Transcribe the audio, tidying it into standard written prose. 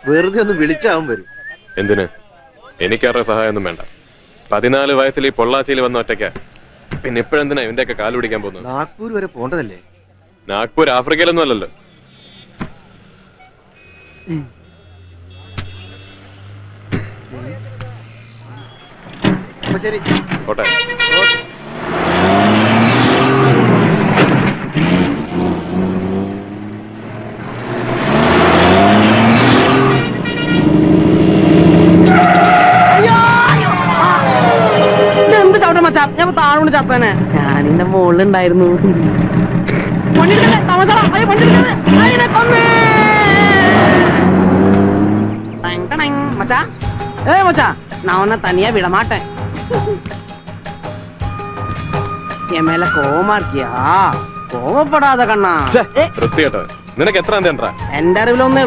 വെറുതെ ഒന്ന് വിളിച്ചാവും വരും. എന്തിന്? എനിക്കാരുടെ സഹായമൊന്നും വേണ്ട. 14 വയസ്സിൽ ഈ പൊള്ളാച്ചിയിൽ വന്ന ഒറ്റയ്ക്ക. പിന്നെ ഇപ്പോഴെന്തിനാ ഇവന്റെയൊക്കെ കാല് പിടിക്കാൻ പോകുന്നത്? നാഗ്പൂർ വരെ പോണ്ടതല്ലേ? നാഗ്പൂർ ആഫ്രിക്കയിലൊന്നും അല്ലല്ലോ. ശരി, കോട്ടെ. എന്ത് ചവിട്ട മച്ചാ, ഞാൻ താഴോണ്ട് ചത്തനെ. ഞാനിന്റെ മുകളിലുണ്ടായിരുന്നു. மச்சா ஏய் மச்சா, நான் உன்னை தனியா விட மாட்டேன். என் மேல கோவமா இருக்கியா? கோவப்படாத கண்ணா. നിനക്ക് എത്ര എന്റെ അറിവിലൊന്ന്